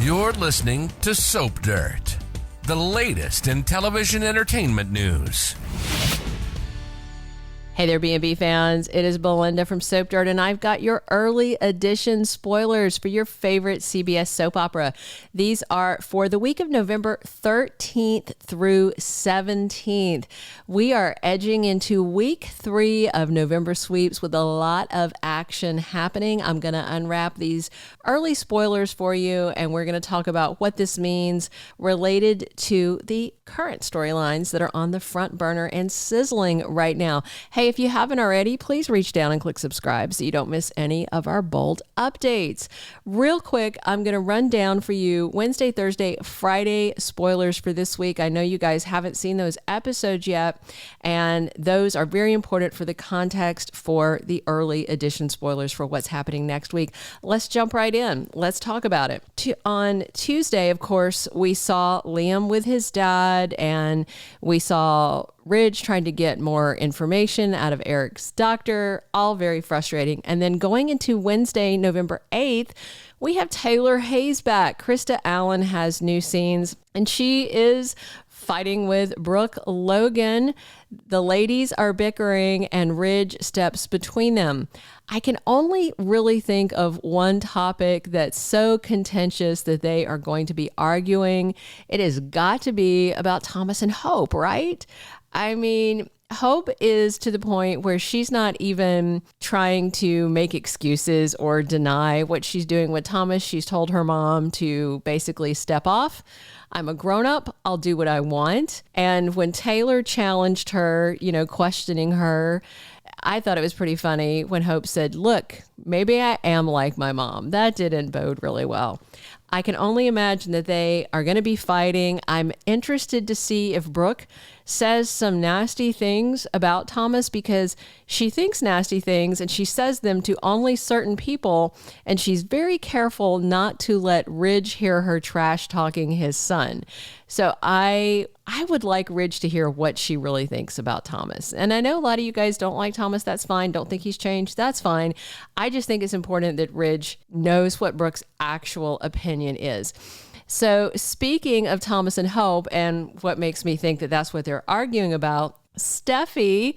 You're listening to Soap Dirt, the latest in television entertainment news. Hey there, B&B fans. It is Belinda from Soap Dirt, and I've got your early edition spoilers for your favorite CBS soap opera. These are for the week of November 13th through 17th. We are edging into week 3 of November sweeps with a lot of action happening. I'm going to unwrap these early spoilers for you, and we're going to talk about what this means related to the current storylines that are on the front burner and sizzling right now. Hey, if you haven't already, please reach down and click subscribe so you don't miss any of our bold updates. Real quick, I'm going to run down for you Wednesday, Thursday, Friday spoilers for this week. I know you guys haven't seen those episodes yet, and those are very important for the context for the early edition spoilers for what's happening next week. Let's jump right in. Let's talk about it. On Tuesday, of course, we saw Liam with his dad, and we saw Ridge trying to get more information out of Eric's doctor, all very frustrating. And then going into Wednesday, November 8th, we have Taylor Hayes back. Krista Allen has new scenes, and she is fighting with Brooke Logan. The ladies are bickering, and Ridge steps between them. I can only really think of one topic that's so contentious that they are going to be arguing. It has got to be about Thomas and Hope, right? I mean, Hope is to the point where she's not even trying to make excuses or deny what she's doing with Thomas. She's told her mom to basically step off. I'm a grown-up. I'll do what I want. And when Taylor challenged her, questioning her, I thought it was pretty funny when Hope said, look, maybe I am like my mom. That didn't bode really well. I can only imagine that they are going to be fighting. I'm interested to see if Brooke says some nasty things about Thomas, because she thinks nasty things and she says them to only certain people, and she's very careful not to let Ridge hear her trash talking his son. So I would like Ridge to hear what she really thinks about Thomas. And I know a lot of you guys don't like Thomas. That's fine. Don't think he's changed. That's fine. I just think it's important that Ridge knows what Brooke's actual opinion is. So speaking of Thomas and Hope, and what makes me think that that's what they're arguing about, Steffy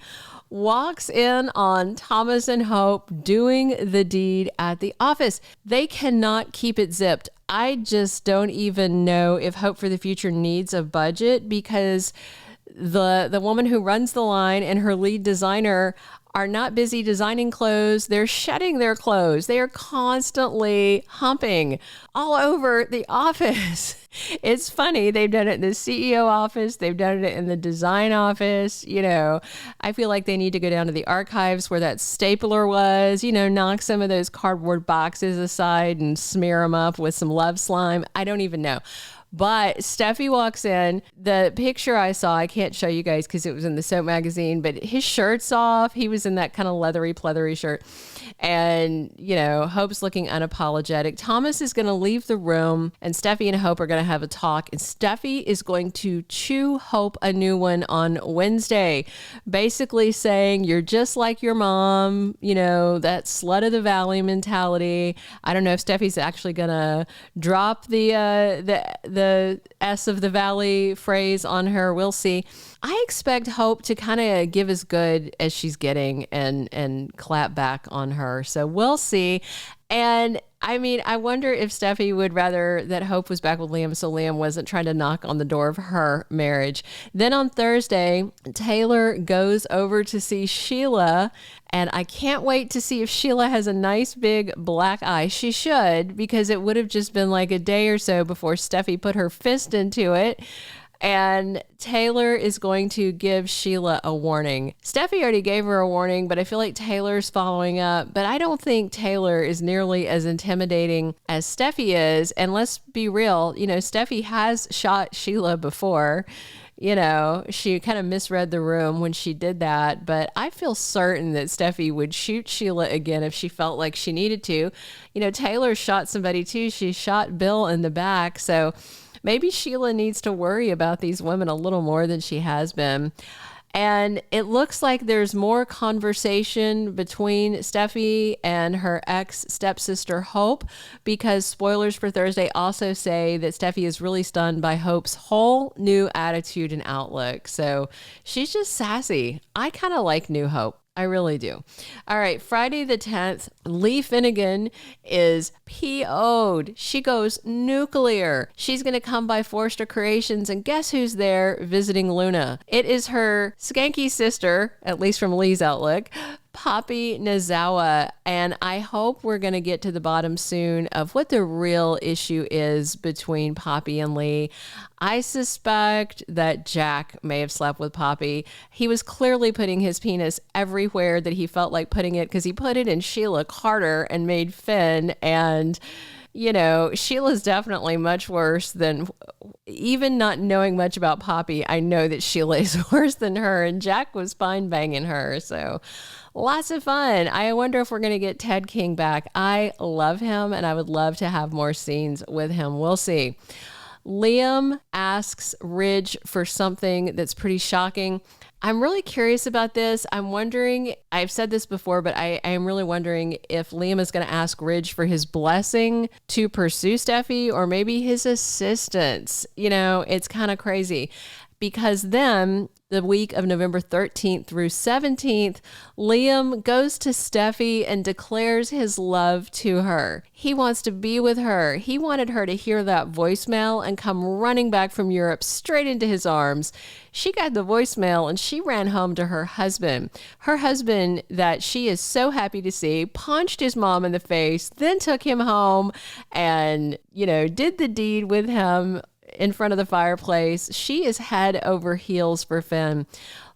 walks in on Thomas and Hope doing the deed at the office. They cannot keep it zipped. I just don't even know if Hope for the Future needs a budget, because the woman who runs the line and her lead designer are not busy designing clothes. They're shedding their clothes. They are constantly humping all over the office. It's funny. They've done it in the CEO office. They've done it in the design office. I feel like they need to go down to the archives where that stapler was, knock some of those cardboard boxes aside and smear them up with some love slime. I don't even know. But Steffy walks in. The picture I saw, I can't show you guys because it was in the Soap magazine, but his shirt's off. He was in that kind of leathery, pleathery shirt. And, Hope's looking unapologetic. Thomas is going to leave the room, and Steffy and Hope are going to have a talk. And Steffy is going to chew Hope a new one on Wednesday, basically saying, you're just like your mom, that slut of the valley mentality. I don't know if Steffy's actually going to drop the S of the Valley phrase on her. We'll see. I expect Hope to kind of give as good as she's getting and clap back on her. So we'll see. And I mean, I wonder if Steffy would rather that Hope was back with Liam so Liam wasn't trying to knock on the door of her marriage. Then on Thursday, Taylor goes over to see Sheila, and I can't wait to see if Sheila has a nice big black eye. She should, because it would have just been like a day or so before Steffy put her fist into it. And Taylor is going to give Sheila a warning. Steffy already gave her a warning, but I feel like Taylor's following up. But I don't think Taylor is nearly as intimidating as Steffy is. And let's be real, Steffy has shot Sheila before. She kind of misread the room when she did that. But I feel certain that Steffy would shoot Sheila again if she felt like she needed to. Taylor shot somebody too. She shot Bill in the back. So maybe Sheila needs to worry about these women a little more than she has been. And it looks like there's more conversation between Steffy and her ex-stepsister Hope, because spoilers for Thursday also say that Steffy is really stunned by Hope's whole new attitude and outlook. So she's just sassy. I kind of like new Hope. I really do. All right, Friday the 10th, Lee Finnegan is PO'd. She goes nuclear. She's going to come by Forrester Creations, and guess who's there visiting Luna? It is her skanky sister, at least from Lee's outlook, Poppy Nazawa, and I hope we're going to get to the bottom soon of what the real issue is between Poppy and Lee. I suspect that Jack may have slept with Poppy. He was clearly putting his penis everywhere that he felt like putting it, because he put it in Sheila Carter and made Finn, and you know, Sheila's definitely much worse than, even not knowing much about Poppy, I know that Sheila is worse than her, and Jack was fine banging her. So lots of fun. I wonder if we're going to get Ted King back. I love him, and I would love to have more scenes with him. We'll see. Liam asks Ridge for something that's pretty shocking. I'm really curious about this. I'm wondering, I've said this before, but I am really wondering if Liam is going to ask Ridge for his blessing to pursue Steffy, or maybe his assistance. You know, it's kind of crazy, because then the week of November 13th through 17th, Liam goes to Steffy and declares his love to her. He wants to be with her. He wanted her to hear that voicemail and come running back from Europe straight into his arms. She got the voicemail and she ran home to her husband. Her husband, that she is so happy to see, punched his mom in the face, then took him home and, you know, did the deed with him in front of the fireplace. She is head over heels for Finn.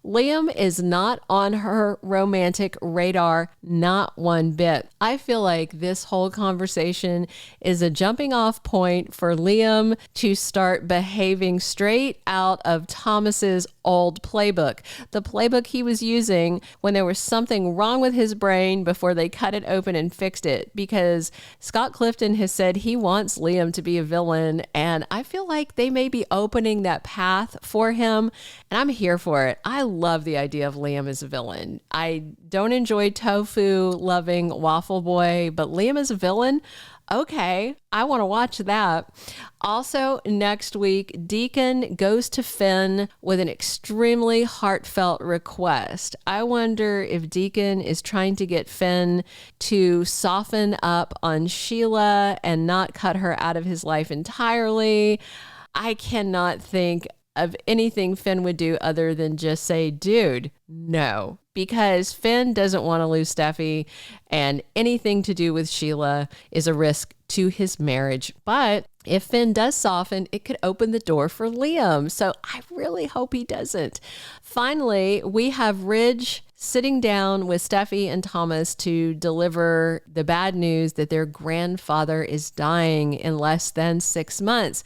Liam is not on her romantic radar, not one bit. I feel like this whole conversation is a jumping off point for Liam to start behaving straight out of Thomas's old playbook. The playbook he was using when there was something wrong with his brain before they cut it open and fixed it. Because Scott Clifton has said he wants Liam to be a villain, and I feel like they may be opening that path for him, and I'm here for it. I love the idea of Liam as a villain. I don't enjoy tofu loving Waffle Boy, but Liam as a villain? Okay, I want to watch that. Also, next week, Deacon goes to Finn with an extremely heartfelt request. I wonder if Deacon is trying to get Finn to soften up on Sheila and not cut her out of his life entirely. I cannot think of anything Finn would do other than just say, dude, no. Because Finn doesn't want to lose Steffy, and anything to do with Sheila is a risk to his marriage. But if Finn does soften, it could open the door for Liam. So I really hope he doesn't. Finally, we have Ridge sitting down with Stephy and Thomas to deliver the bad news that their grandfather is dying in less than 6 months.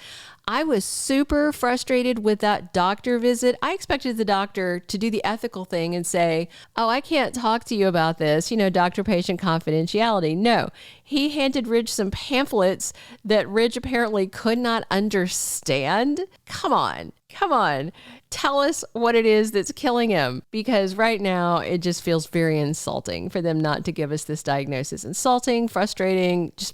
I was super frustrated with that doctor visit. I expected the doctor to do the ethical thing and say, oh, I can't talk to you about this, doctor-patient confidentiality. No, he handed Ridge some pamphlets that Ridge apparently could not understand. Come on. Tell us what it is that's killing him, because right now it just feels very insulting for them not to give us this diagnosis. Insulting, frustrating, just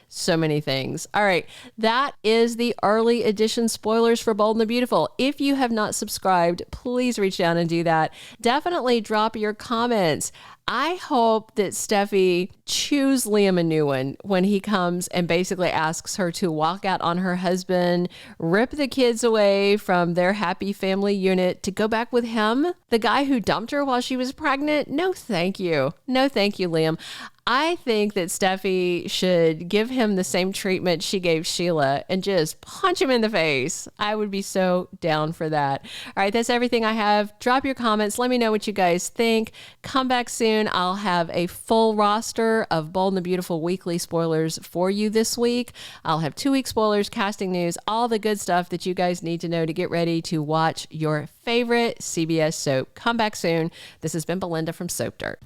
so many things. All right, that is the early edition spoilers for Bold and the Beautiful. If you have not subscribed, please reach down and do that. Definitely drop your comments. I hope that Steffy chews Liam a new one when he comes and basically asks her to walk out on her husband, rip the kids away from their happy family unit to go back with him, the guy who dumped her while she was pregnant. No, thank you. No, thank you, Liam. I think that Steffy should give him the same treatment she gave Sheila and just punch him in the face. I would be so down for that. All right, that's everything I have. Drop your comments. Let me know what you guys think. Come back soon. I'll have a full roster of Bold and the Beautiful weekly spoilers for you this week. I'll have 2-week spoilers, casting news, all the good stuff that you guys need to know to get ready to watch your favorite CBS soap. Come back soon. This has been Belinda from Soap Dirt.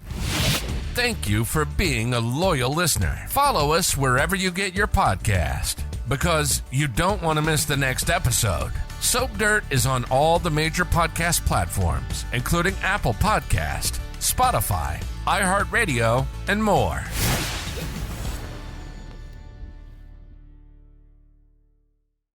Thank you for being a loyal listener. Follow us wherever you get your podcast, because you don't want to miss the next episode. Soap Dirt is on all the major podcast platforms, including Apple Podcast, Spotify, iHeartRadio, and more.